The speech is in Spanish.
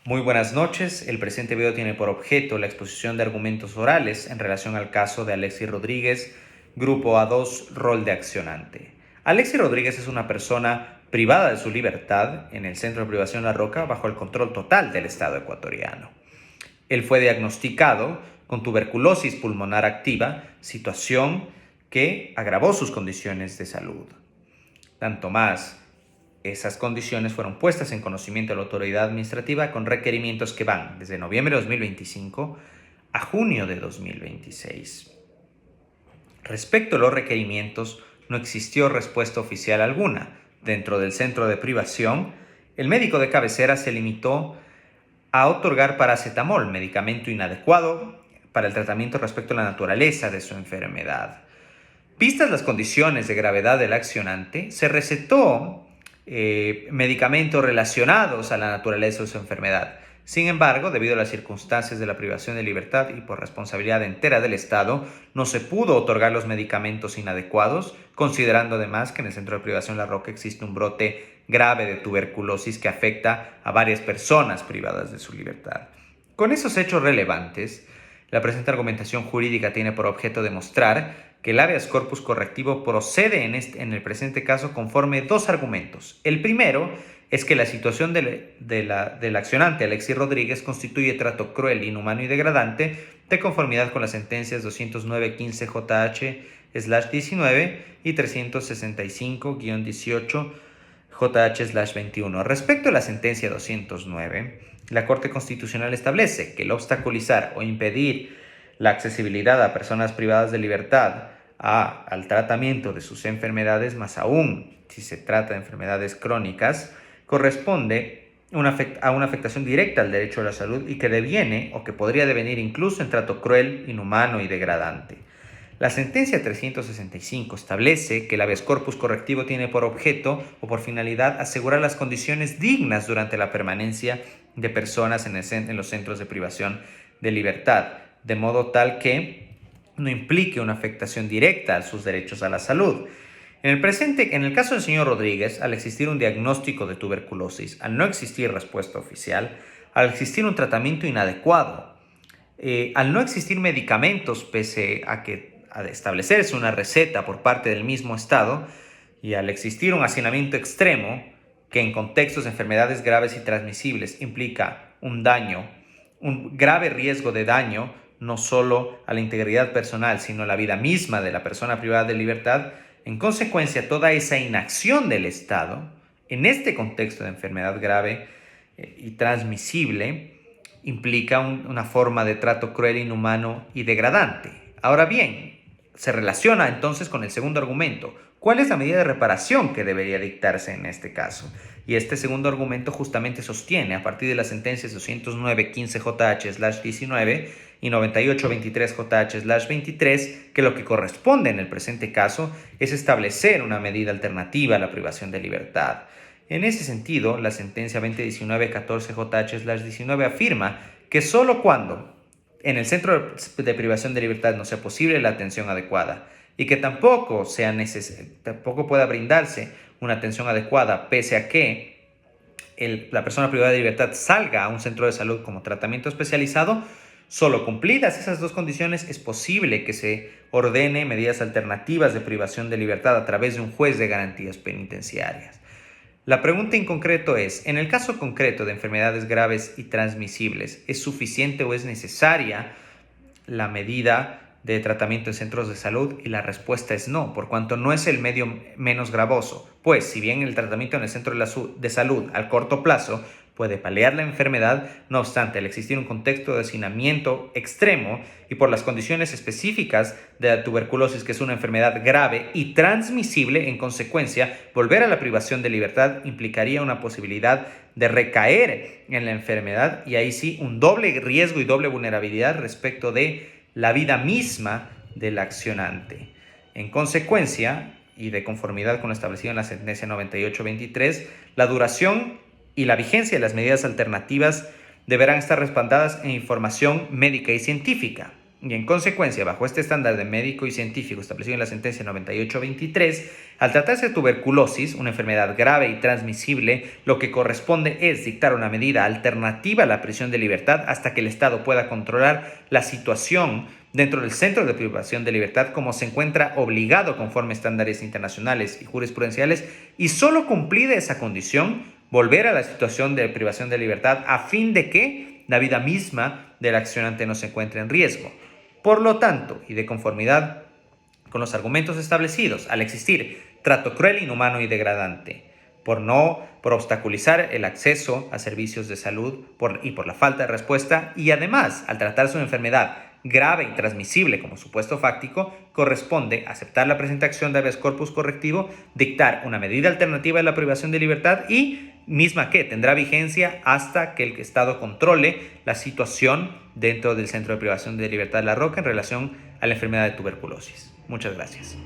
Muy buenas noches. El presente video tiene por objeto la exposición de argumentos orales en relación al caso de Alexis Rodríguez, Grupo A2, rol de accionante. Alexis Rodríguez es una persona privada de su libertad en el Centro de Privación La Roca bajo el control total del Estado ecuatoriano. Él fue diagnosticado con tuberculosis pulmonar activa, situación que agravó sus condiciones de salud. Tanto más, esas condiciones fueron puestas en conocimiento de la autoridad administrativa con requerimientos que van desde noviembre de 2025 a junio de 2026. Respecto a los requerimientos, no existió respuesta oficial alguna. Dentro del centro de privación, el médico de cabecera se limitó a otorgar paracetamol, medicamento inadecuado para el tratamiento respecto a la naturaleza de su enfermedad. Vistas las condiciones de gravedad del accionante, se recetó medicamentos relacionados a la naturaleza de su enfermedad. Sin embargo, debido a las circunstancias de la privación de libertad y por responsabilidad entera del Estado, no se pudo otorgar los medicamentos inadecuados, considerando además que en el Centro de Privación La Roca existe un brote grave de tuberculosis que afecta a varias personas privadas de su libertad. Con esos hechos relevantes, la presente argumentación jurídica tiene por objeto demostrar que el habeas corpus correctivo procede en el presente caso conforme dos argumentos. El primero es que la situación del accionante Alexis Rodríguez constituye trato cruel, inhumano y degradante de conformidad con las sentencias 209-15 JH/19 y 365-18 JH/21. Respecto a la sentencia 209, la Corte Constitucional establece que el obstaculizar o impedir la accesibilidad a personas privadas de libertad al tratamiento de sus enfermedades, más aún si se trata de enfermedades crónicas, corresponde a una afectación directa al derecho a la salud y que deviene o que podría devenir incluso en trato cruel, inhumano y degradante. La sentencia 365 establece que el habeas corpus correctivo tiene por objeto o por finalidad asegurar las condiciones dignas durante la permanencia de personas en los centros de privación de libertad, de modo tal que no implique una afectación directa a sus derechos a la salud. En el caso del señor Rodríguez, al existir un diagnóstico de tuberculosis, al no existir respuesta oficial, al existir un tratamiento inadecuado, al no existir medicamentos pese a establecerse una receta por parte del mismo Estado y al existir un hacinamiento extremo que en contextos de enfermedades graves y transmisibles implica un grave riesgo de daño no solo a la integridad personal, sino a la vida misma de la persona privada de libertad. En consecuencia, toda esa inacción del Estado, en este contexto de enfermedad grave y transmisible, implica una forma de trato cruel, inhumano y degradante. Ahora bien, se relaciona entonces con el segundo argumento. ¿Cuál es la medida de reparación que debería dictarse en este caso? Y este segundo argumento justamente sostiene, a partir de las sentencias 209-15 JH/19 y 98-23 JH/23, que lo que corresponde en el presente caso es establecer una medida alternativa a la privación de libertad. En ese sentido, la sentencia 2019-14 JH/19 afirma que solo cuando en el centro de privación de libertad no sea posible la atención adecuada y que tampoco pueda brindarse una atención adecuada pese a que la persona privada de libertad salga a un centro de salud como tratamiento especializado, solo cumplidas esas dos condiciones es posible que se ordene medidas alternativas de privación de libertad a través de un juez de garantías penitenciarias. La pregunta en concreto es, en el caso concreto de enfermedades graves y transmisibles, ¿es suficiente o es necesaria la medida de tratamiento en centros de salud? Y la respuesta es no, por cuanto no es el medio menos gravoso, pues si bien el tratamiento en el centro de salud al corto plazo puede paliar la enfermedad, no obstante, al existir un contexto de hacinamiento extremo y por las condiciones específicas de la tuberculosis, que es una enfermedad grave y transmisible, en consecuencia, volver a la privación de libertad implicaría una posibilidad de recaer en la enfermedad y ahí sí un doble riesgo y doble vulnerabilidad respecto de la vida misma del accionante. En consecuencia, y de conformidad con lo establecido en la sentencia 98-23, la duración y la vigencia de las medidas alternativas deberán estar respaldadas en información médica y científica. y en consecuencia, bajo este estándar de médico y científico establecido en la sentencia 9823, al tratarse de tuberculosis, una enfermedad grave y transmisible, lo que corresponde es dictar una medida alternativa a la prisión de libertad hasta que el Estado pueda controlar la situación dentro del centro de privación de libertad como se encuentra obligado conforme a estándares internacionales y jurisprudenciales, y solo cumplida esa condición, volver a la situación de privación de libertad a fin de que la vida misma del accionante no se encuentre en riesgo. Por lo tanto, y de conformidad con los argumentos establecidos, al existir trato cruel, inhumano y degradante, por obstaculizar el acceso a servicios de salud y por la falta de respuesta, y además, al tratarse de una enfermedad grave y transmisible como supuesto fáctico, corresponde aceptar la presente acción de habeas corpus correctivo, dictar una medida alternativa de la privación de libertad y misma que tendrá vigencia hasta que el Estado controle la situación dentro del Centro de Privación de Libertad de La Roca en relación a la enfermedad de tuberculosis. Muchas gracias.